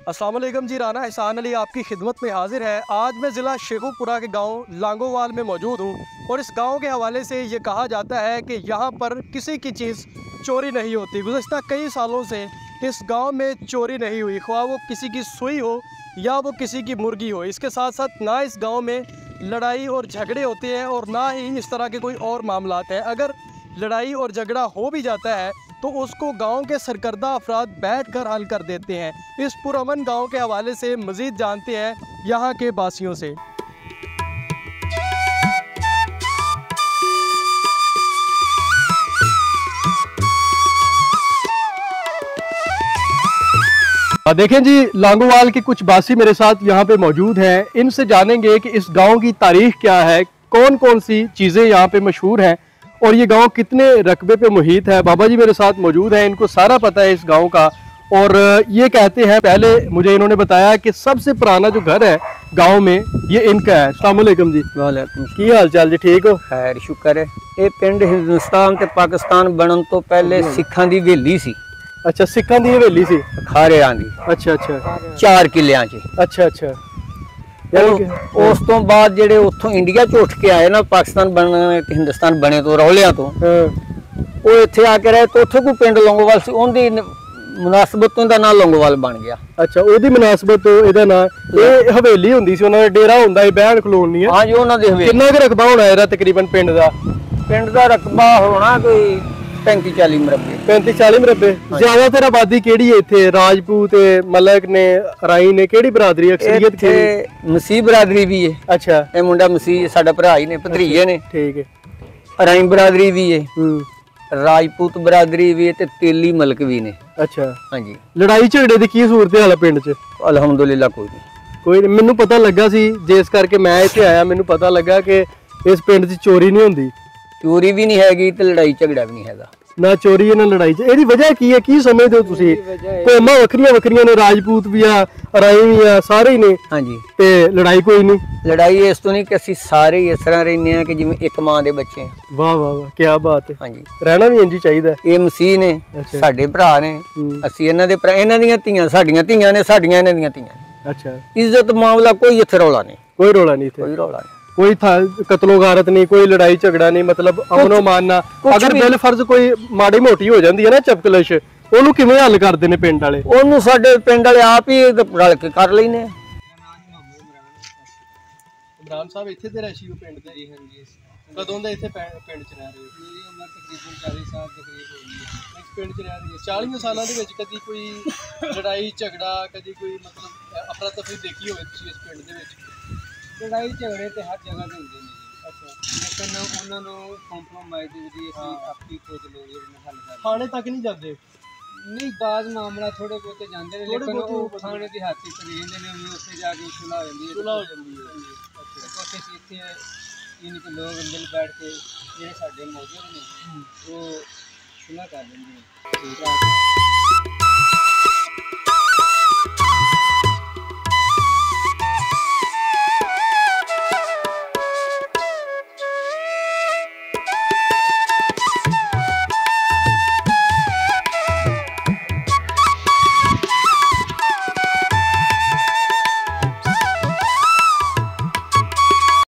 अस्सलाम वालेकुम जी, राना एहसान अली आपकी खिदमत में हाजिर है। आज मैं ज़िला शेखुपुरा के गांव लांगोवाल में मौजूद हूं और इस गांव के हवाले से ये कहा जाता है कि यहां पर किसी की चीज़ चोरी नहीं होती। गुज़श्ता कई सालों से इस गांव में चोरी नहीं हुई, ख्वाह वो किसी की सुई हो या वो किसी की मुर्गी हो। इसके साथ साथ ना इस गाँव में लड़ाई और झगड़े होते हैं और ना ही इस तरह के कोई और मामलात हैं। अगर लड़ाई और झगड़ा हो भी जाता है तो उसको गांव के सरकर्दा अफराद बैठकर हल कर देते हैं। इस पुरअमन गांव के हवाले से मज़ीद जानते हैं यहाँ के बासियों से। देखें जी, लांगोवाल के कुछ बासी मेरे साथ यहाँ पे मौजूद हैं। इनसे जानेंगे कि इस गांव की तारीख क्या है, कौन कौन सी चीज़ें यहाँ पे मशहूर हैं और ये गांव कितने रकबे पे मुहित है। बाबा जी मेरे साथ मौजूद हैं, इनको सारा पता है इस गांव का। और ये कहते हैं, पहले मुझे इन्होंने बताया कि सबसे पुराना जो घर है गांव में ये इनका है। अस्सलाम वालेकुम जी। वालेकुम। की हाल चाल जी, ठीक हो? खैर शुक्र है। ये पिंड हिंदुस्तान ते पाकिस्तान बनन तो पहले सिखां दी हवेली सी। अच्छा, सिखां दी हवेली सी, खारेआं दी। अच्छा अच्छा, 4 किलियां च। अच्छा अच्छा। उस तो बाद जेडे उथों इंडिया च उठ के आए ना, पाकिस्तान बनने ते हिंदुस्तान बने तो रौलियां तो वो इत्थे आके रहे तो उथे कोई पिंड लौंगोवाल सी, उनदी मुनासबत तो इहदा नाम लौंगोवाल बन गया। अच्छा, ओदी मुनासबत तो इहदा नाम ये हवेली हुंदी सी, उन्हां दा डेरा हुंदा है, बहन खलोन नहीं है। हां जी, उन्हां दी हवेली। कितना क रकबा होना इहदा तकरीबन पिंड दा रकबा होना कोई 35-40 मरबे। 35-40 मरबे। ज्यादातर आबादी केड़ी है इत्थे? राजपूत, मलक ने, राई ने, केड़ी बरादरी अक्सरियत केड़ी? मसीह बरादरी भी है। अच्छा, ये मुंडा मसीह साडा भरा ही ने, भतरीए ने। ठीक है। राई बरादरी भी है, राजपूत बरादरी भी है ते तेली मलक भी ने। अच्छा हाँ जी। लड़ाई झगड़े दी की सूरत हाल है पिंड च? अलहमदुलिल्लाह कोई नहीं। कोई नहीं। मैनू पता लगा सी जिस करके मैं इत्थे आया, मैनू पता लगा कि इस पिंड च चोरी नहीं हुंदी। चोरी भी नहीं हैगी ते लड़ाई झगड़ा भी नहीं हैगा। ना चोरी है ना लड़ाई। ਇਹਦੀ वजह की है, की समझते हो तुसी? कौमां वखरियां वखरियां ने, राजपूत भी आ, राई भी आ, सारे ही ने। हाँ जी। ते लड़ाई कोई नहीं? लड़ाई इस तो नहीं कि ਅਸੀਂ ਸਾਰੇ ਹੀ ਇਸ ਤਰ੍ਹਾਂ ਰਹਿੰਦੇ ਆ ਕਿ ਜਿਵੇਂ ਇੱਕ ਮਾਂ ਦੇ ਬੱਚੇ ਆ। ਵਾਹ ਵਾਹ ਵਾਹ, ਕੀ ਬਾਤ ਹੈ। ਹਾਂ ਜੀ, ਰਹਿਣਾ ਵੀ ਇੰਜ ਹੀ ਚਾਹੀਦਾ। ਇਹ ਮਸੀਹ ਨੇ, ਸਾਡੇ ਭਰਾ ਨੇ, ਅਸੀਂ ਇਹਨਾਂ ਦੇ ਭਰਾ, ਇਹਨਾਂ ਦੀਆਂ ਧੀਆਂ ਸਾਡੀਆਂ ਧੀਆਂ ਨੇ, ਸਾਡੀਆਂ ਇਹਨਾਂ ਦੀਆਂ ਧੀਆਂ ਨੇ। ਅੱਛਾ, ਇੱਜ਼ਤ ਮਾਮਲਾ ਕੋਈ ਇੱਥੇ ਰੌਲਾ ਨਹੀਂ। ਕੋਈ ਰੌਲਾ नहीं थे? ਕੋਈ ਰੌਲਾ नहीं। कोई कतलो गारत नहीं, कोई लड़ाई झगड़ा नहीं, मतलब अमनो मानना। अगर बिल फर्ज कोई माड़ी मोटी हो जाती है ना चपकलिश, ਉਹਨੂੰ ਕਿਵੇਂ ਹੱਲ ਕਰਦੇ ਨੇ ਪਿੰਡ ਵਾਲੇ? ਉਹਨੂੰ ਸਾਡੇ ਪਿੰਡ ਵਾਲੇ ਆਪ ਹੀ ਰਲ ਕੇ ਕਰ ਲੈਨੇ ਆ। ਇਮਰਾਨ ਸਾਹਿਬ ਇੱਥੇ ਦੇ ਰਹਿਸ਼ੀ ਹੋ ਪਿੰਡ ਦੇ? ਹਾਂਜੀ। ਕਦੋਂ ਦੇ ਇੱਥੇ ਪਿੰਡ ਚ ਰਹਿ ਰਹੇ ਹੋ? ਮੇਰੀ ਉਮਰ ਤਕਰੀਬਨ 40 ਸਾਲ ਦੇ ਕਰੀਬ ਹੋਈ ਹੈ। ਇਸ ਪਿੰਡ ਚ ਰਹਿ ਰਹੇ ਹੋ 40 ਸਾਲਾਂ ਦੇ ਵਿੱਚ ਕਦੀ ਕੋਈ ਲੜਾਈ ਝਗੜਾ, ਕਦੀ ਕੋਈ ਮਤਲਬ ਅਫਰਾ ਤਫਰੀ ਦੇਖੀ ਹੋਵੇ ਤੁਸੀਂ ਇਸ ਪਿੰਡ ਦੇ ਵਿੱਚ? ਲੜਾਈ ਝਗੜੇ ਤੇ ਹਰ ਜਗ੍ਹਾ ਤੇ ਹੁੰਦੇ ਨੇ। ਅੱਛਾ, ਲੇਕਿਨ ਉਹਨਾਂ ਨੂੰ ਕੰਪਰੋਮਾਈਜ਼ ਦੀ ਵੀ ਅਸੀਂ ਆਪਣੀ ਖੋਜ ਲੋਕ ਜਿਹੜੇ ਹੱਲ ਕਰਦੇ। ਥਾਣੇ ਤੱਕ ਨਹੀਂ ਜਾਂਦੇ? ਨਹੀਂ, ਬਾਜ਼ ਮਾਮਲਾ ਥੋੜੇ ਬਹੁਤੇ ਜਾਂਦੇ ਨੇ, ਲੇਕਿਨ ਉਹ ਥਾਣੇ ਦੀ ਹੱਥ ਵਿੱਚ ਰਹਿੰਦੇ ਨੇ, ਵੀ ਉੱਥੇ ਜਾ ਕੇ ਸੁਲ੍ਹਾ ਹੋ ਜਾਂਦੀ ਹੈ। ਸੁਲ੍ਹਾ ਹੋ ਜਾਂਦੀ ਹੈ। ਅੱਛਾ, ਉੱਥੇ ਇੱਥੇ ਇਨ ਕੇ ਲੋਕ ਮਿਲ ਬੈਠ ਕੇ ਜਿਹੜੇ ਸਾਡੇ ਮੌਜੂਦ ਨੇ ਉਹ ਸੁਲ੍ਹਾ ਕਰ ਲੈਂਦੇ ਨੇ।